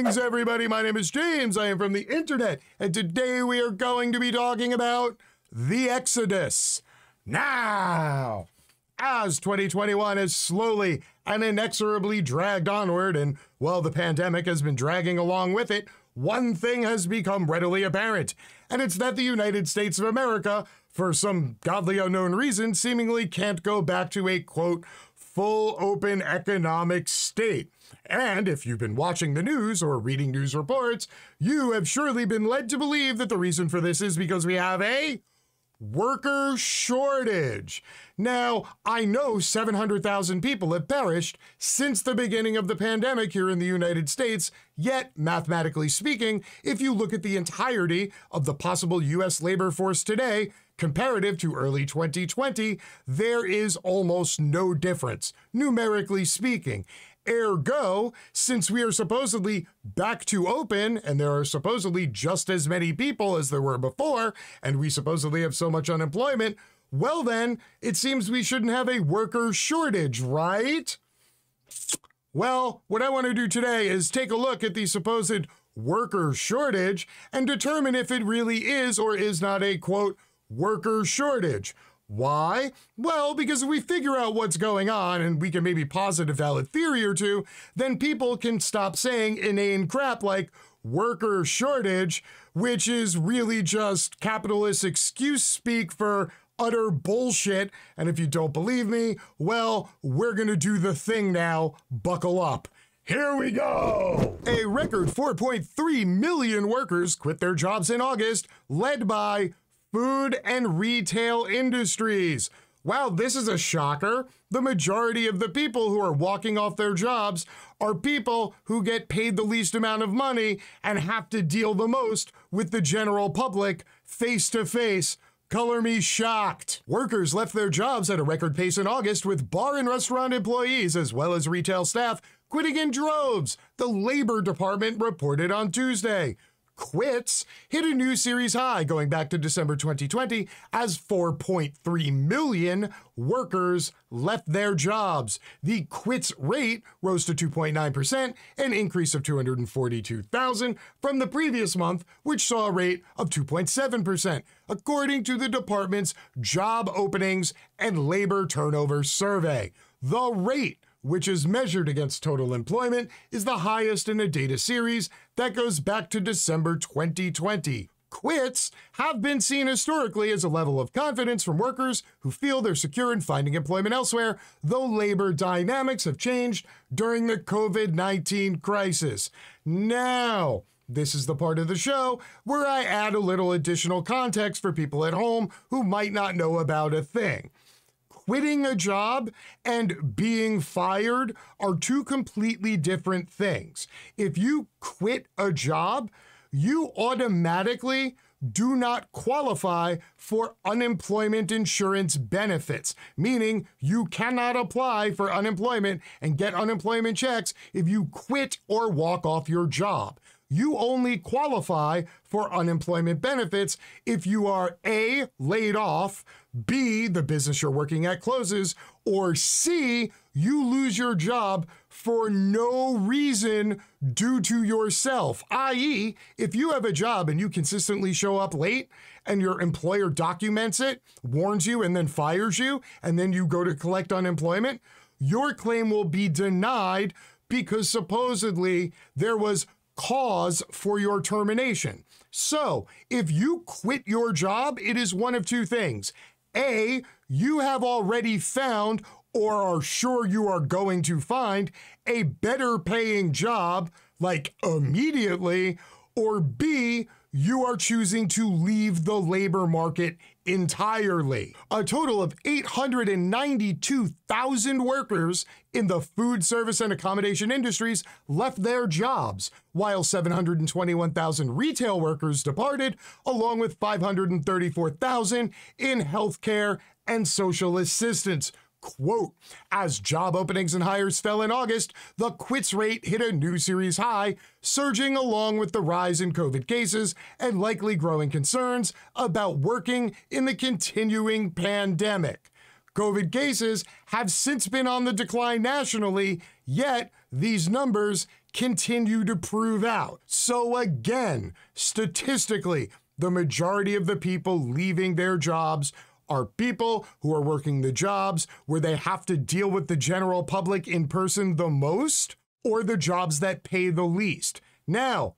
Greetings, everybody. My name is James. I am from the internet, and today we are going to be talking about the Exodus. Now, as 2021 has slowly and inexorably dragged onward, and while the pandemic has been dragging along with it, one thing has become readily apparent, and it's that the United States of America, for some godly unknown reason, seemingly can't go back to a, quote, full open economic state. And if you've been watching the news or reading news reports, you have surely been led to believe that the reason for this is because we have a worker shortage. Now, I know 700,000 people have perished since the beginning of the pandemic here in the United States, yet, mathematically speaking, if you look at the entirety of the possible U.S. labor force today, comparative to early 2020, there is almost no difference, numerically speaking. Ergo, since we are supposedly back to open, and there are supposedly just as many people as there were before, and we supposedly have so much unemployment, well then, it seems we shouldn't have a worker shortage, right? Well, what I want to do today is take a look at the supposed worker shortage and determine if it really is or is not a, quote, worker shortage. Why? Well, because if we figure out what's going on and we can maybe posit a valid theory or two, then people can stop saying inane crap like worker shortage, which is really just capitalist excuse speak for utter bullshit. And if you don't believe me, well, we're gonna do the thing now. Buckle up. Here we go! A record 4.3 million workers quit their jobs in August, led by food and retail industries. Wow, this is a shocker. The majority of the people who are walking off their jobs are people who get paid the least amount of money and have to deal the most with the general public face to face. Color me shocked. Workers left their jobs at a record pace in August, with bar and restaurant employees as well as retail staff quitting in droves, the Labor Department reported on Tuesday. Quits hit a new series high going back to December 2020 as 4.3 million workers left their jobs. The quits rate rose to 2.9%, an increase of 242,000 from the previous month, which saw a rate of 2.7%, according to the department's Job Openings and Labor Turnover Survey. The rate, which is measured against total employment, is the highest in a data series that goes back to December 2020. Quits have been seen historically as a level of confidence from workers who feel they're secure in finding employment elsewhere, though labor dynamics have changed during the COVID-19 crisis. Now, this is the part of the show where I add a little additional context for people at home who might not know about a thing. Quitting a job and being fired are two completely different things. If you quit a job, you automatically do not qualify for unemployment insurance benefits, meaning you cannot apply for unemployment and get unemployment checks if you quit or walk off your job. You only qualify for unemployment benefits if you are A, laid off, B, the business you're working at closes, or C, you lose your job for no reason due to yourself, i.e., if you have a job and you consistently show up late and your employer documents it, warns you, and then fires you, and then you go to collect unemployment, your claim will be denied because supposedly there was cause for your termination. So, if you quit your job, it is one of two things. A, you have already found or are sure you are going to find a better paying job, like immediately, or B, you are choosing to leave the labor market entirely. A total of 892,000 workers in the food service and accommodation industries left their jobs, while 721,000 retail workers departed, along with 534,000 in healthcare and social assistance. Quote, as job openings and hires fell in August, the quits rate hit a new series high, surging along with the rise in COVID cases and likely growing concerns about working in the continuing pandemic. COVID cases have since been on the decline nationally, yet these numbers continue to prove out. So again, statistically, the majority of the people leaving their jobs are people who are working the jobs where they have to deal with the general public in person the most, or the jobs that pay the least. Now,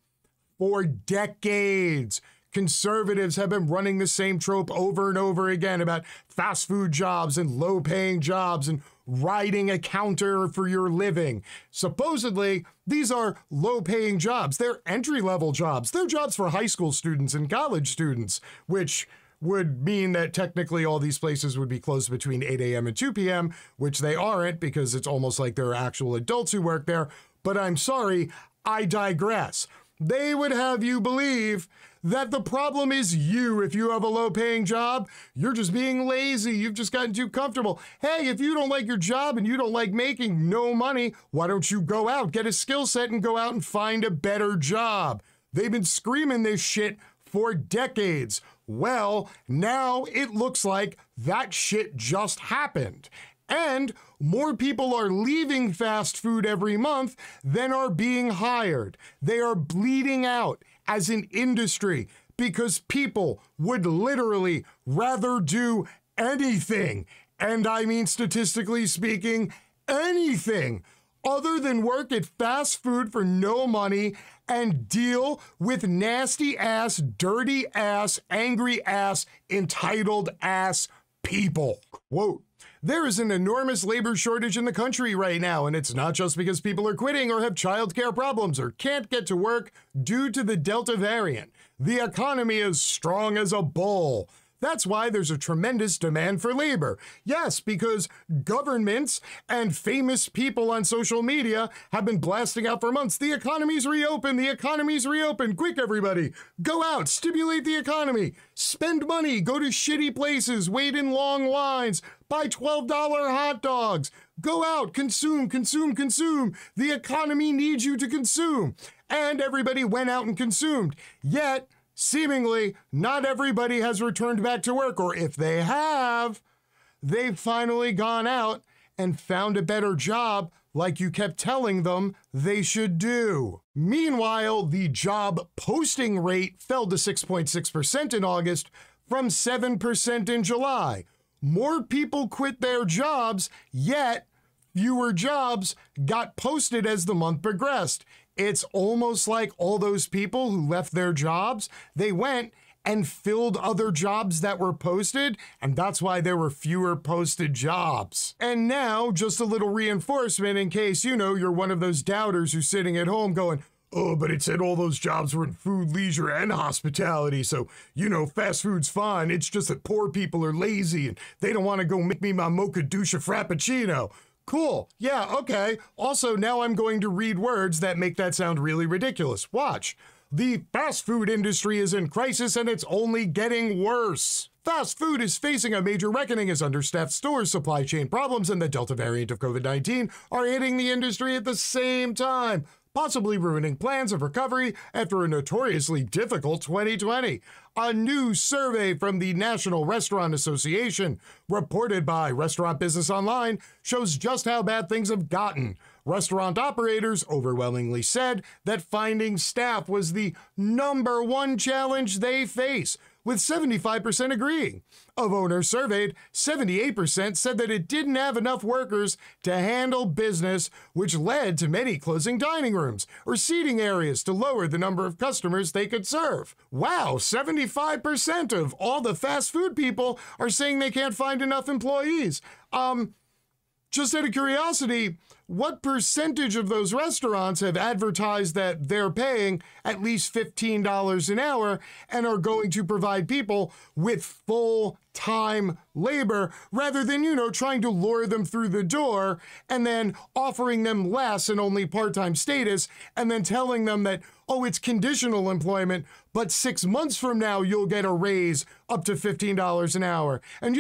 for decades, conservatives have been running the same trope over and over again about fast food jobs and low-paying jobs and riding a counter for your living. Supposedly, these are low-paying jobs. They're entry-level jobs. They're jobs for high school students and college students, which would mean that technically all these places would be closed between 8 a.m. and 2 p.m., which they aren't because it's almost like there are actual adults who work there. But I'm sorry, I digress. They would have you believe that the problem is you. If you have a low-paying job, you're just being lazy. You've just gotten too comfortable. Hey, if you don't like your job and you don't like making no money, why don't you go out, get a skill set, and go out and find a better job? They've been screaming this shit for decades. Well, now it looks like that shit just happened. And more people are leaving fast food every month than are being hired. They are bleeding out as an industry because people would literally rather do anything, and I mean statistically speaking, anything, other than work at fast food for no money and deal with nasty ass, dirty ass, angry ass, entitled ass people. Quote, "There is an enormous labor shortage in the country right now, and it's not just because people are quitting or have childcare problems or can't get to work due to the Delta variant. The economy is strong as a bull. That's why there's a tremendous demand for labor." Yes, because governments and famous people on social media have been blasting out for months. The economy's reopened. The economy's reopened. Quick, everybody. Go out. Stimulate the economy. Spend money. Go to shitty places. Wait in long lines. Buy $12 hot dogs. Go out. Consume, consume, consume. The economy needs you to consume. And everybody went out and consumed. Yet, seemingly, not everybody has returned back to work, or if they have, they've finally gone out and found a better job like you kept telling them they should do. Meanwhile, the job posting rate fell to 6.6% in August from 7% in July. More people quit their jobs, yet fewer jobs got posted as the month progressed. It's almost like all those people who left their jobs, they went and filled other jobs that were posted, and that's why there were fewer posted jobs. And now, just a little reinforcement in case, you're one of those doubters who's sitting at home going, "Oh, but it said all those jobs were in food, leisure, and hospitality, so, fast food's fine. It's just that poor people are lazy and they don't want to go make me my mocha douche frappuccino." Cool. Yeah, okay. Also, now I'm going to read words that make that sound really ridiculous. Watch. "The fast food industry is in crisis and it's only getting worse. Fast food is facing a major reckoning as understaffed stores, supply chain problems, and the Delta variant of COVID-19 are hitting the industry at the same time, possibly ruining plans of recovery after a notoriously difficult 2020. A new survey from the National Restaurant Association, reported by Restaurant Business Online, shows just how bad things have gotten. Restaurant operators overwhelmingly said that finding staff was the #1 challenge they face, with 75% agreeing. Of owners surveyed, 78% said that it didn't have enough workers to handle business, which led to many closing dining rooms or seating areas to lower the number of customers they could serve. Wow, 75% of all the fast food people are saying they can't find enough employees. Just out of curiosity, what percentage of those restaurants have advertised that they're paying at least $15 an hour and are going to provide people with full-time labor rather than, trying to lure them through the door and then offering them less and only part-time status and then telling them that, oh, it's conditional employment, but 6 months from now, you'll get a raise up to $15 an hour. And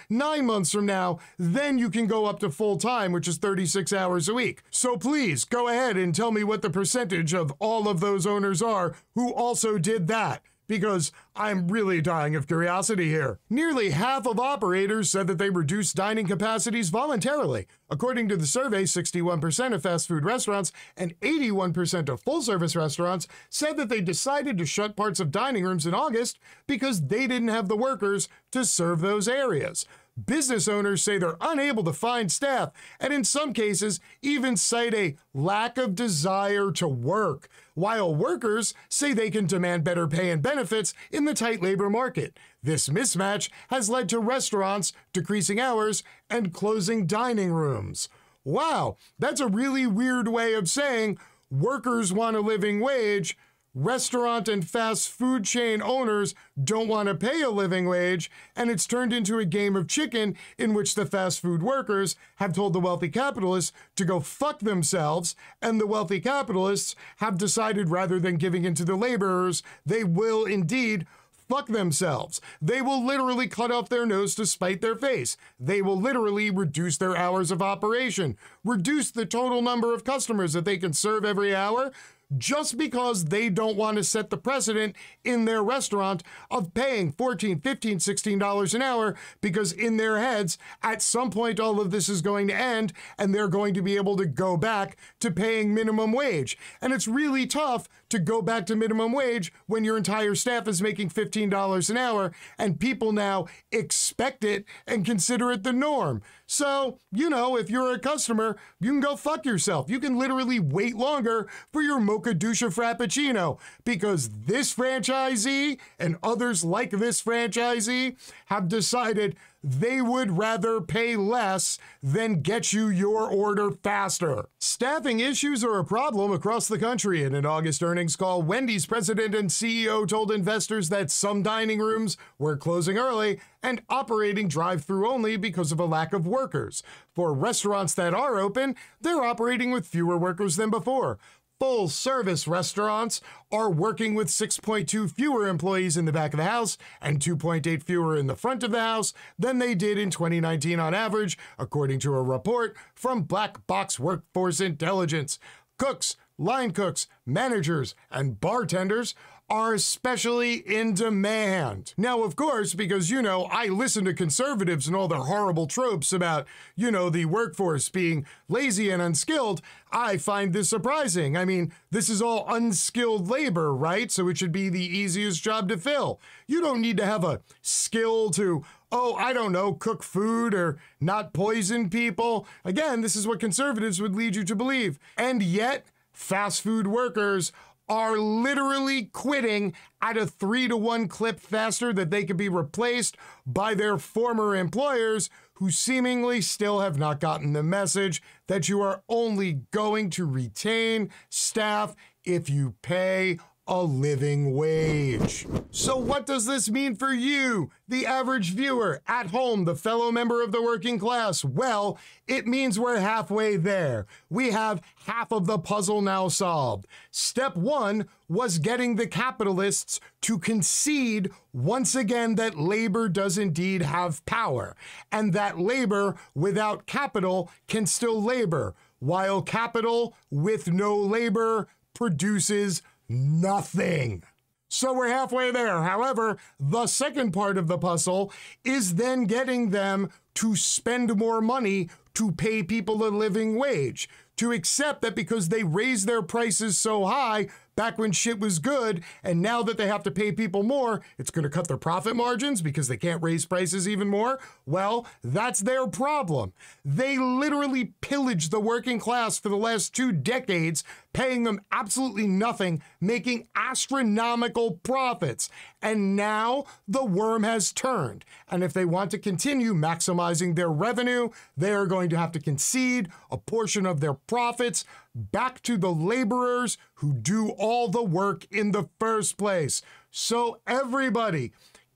9 months from now, then you can go up to full-time, which is 36 hours a week. So please go ahead and tell me what the percentage of all of those owners are who also did that. because I'm really dying of curiosity here. Nearly half of operators said that they reduced dining capacities voluntarily. According to the survey, 61% of fast food restaurants and 81% of full-service restaurants said that they decided to shut parts of dining rooms in August because they didn't have the workers to serve those areas. Business owners say they're unable to find staff, and in some cases, even cite a lack of desire to work, while workers say they can demand better pay and benefits in the tight labor market. This mismatch has led to restaurants decreasing hours and closing dining rooms. Wow, that's a really weird way of saying workers want a living wage, restaurant and fast food chain owners don't want to pay a living wage, and it's turned into a game of chicken in which the fast food workers have told the wealthy capitalists to go fuck themselves, and the wealthy capitalists have decided rather than giving in to the laborers, they will indeed fuck themselves. They will literally cut off their nose to spite their face. They will literally reduce their hours of operation, reduce the total number of customers that they can serve every hour, just because they don't want to set the precedent in their restaurant of paying $14, $15, $16 an hour, because in their heads, at some point, all of this is going to end and they're going to be able to go back to paying minimum wage. And it's really tough to go back to minimum wage when your entire staff is making $15 an hour and people now expect it and consider it the norm. So, you know, if you're a customer, you can go fuck yourself. You can literally wait longer for your Mocha Dusha Frappuccino, because this franchisee and others like this franchisee have decided they would rather pay less than get you your order faster. Staffing issues are a problem across the country. In an August earnings call, Wendy's president and CEO told investors that some dining rooms were closing early and operating drive-through only because of a lack of workers. For restaurants that are open, they're operating with fewer workers than before. Full-service restaurants are working with 6.2 fewer employees in the back of the house and 2.8 fewer in the front of the house than they did in 2019 on average, according to a report from Black Box Workforce Intelligence. Cooks, line cooks, managers, and bartenders are especially in demand. Now, of course, because, you know, I listen to conservatives and all their horrible tropes about, you know, the workforce being lazy and unskilled, I find this surprising. I mean, this is all unskilled labor, right? So it should be the easiest job to fill. You don't need to have a skill to, oh, I don't know, cook food or not poison people. Again, this is what conservatives would lead you to believe. And yet, fast food workers are literally quitting at a 3-to-1 clip faster than they could be replaced by their former employers, who seemingly still have not gotten the message that you are only going to retain staff if you pay a living wage. So what does this mean for you, the average viewer at home, the fellow member of the working class? Well, it means we're halfway there. We have half of the puzzle now solved. Step one was getting the capitalists to concede once again that labor does indeed have power, and that labor without capital can still labor, while capital with no labor produces nothing. So we're halfway there. However, the second part of the puzzle is then getting them to spend more money to pay people a living wage, to accept that because they raised their prices so high back when shit was good, and now that they have to pay people more, it's going to cut their profit margins because they can't raise prices even more. Well, that's their problem. They literally pillaged the working class for the last 2 decades, paying them absolutely nothing, making astronomical profits. And now the worm has turned. And if they want to continue maximizing their revenue, they are going to have to concede a portion of their profits back to the laborers who do all the work in the first place. So everybody,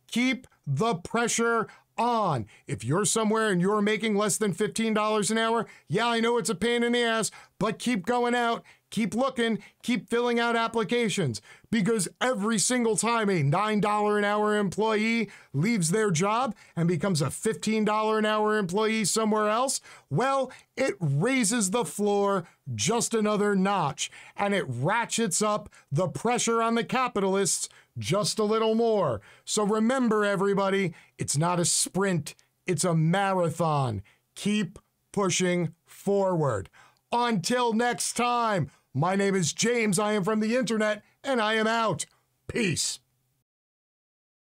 keep the pressure on. If you're somewhere and you're making less than $15 an hour, yeah, I know it's a pain in the ass, but keep going out, keep looking, keep filling out applications, because every single time a $9 an hour employee leaves their job and becomes a $15 an hour employee somewhere else, well, it raises the floor just another notch, and it ratchets up the pressure on the capitalists just a little more. So remember, everybody, it's not a sprint, it's a marathon. Keep pushing forward. Until next time, my name is James. I am from the internet, and I am out. Peace.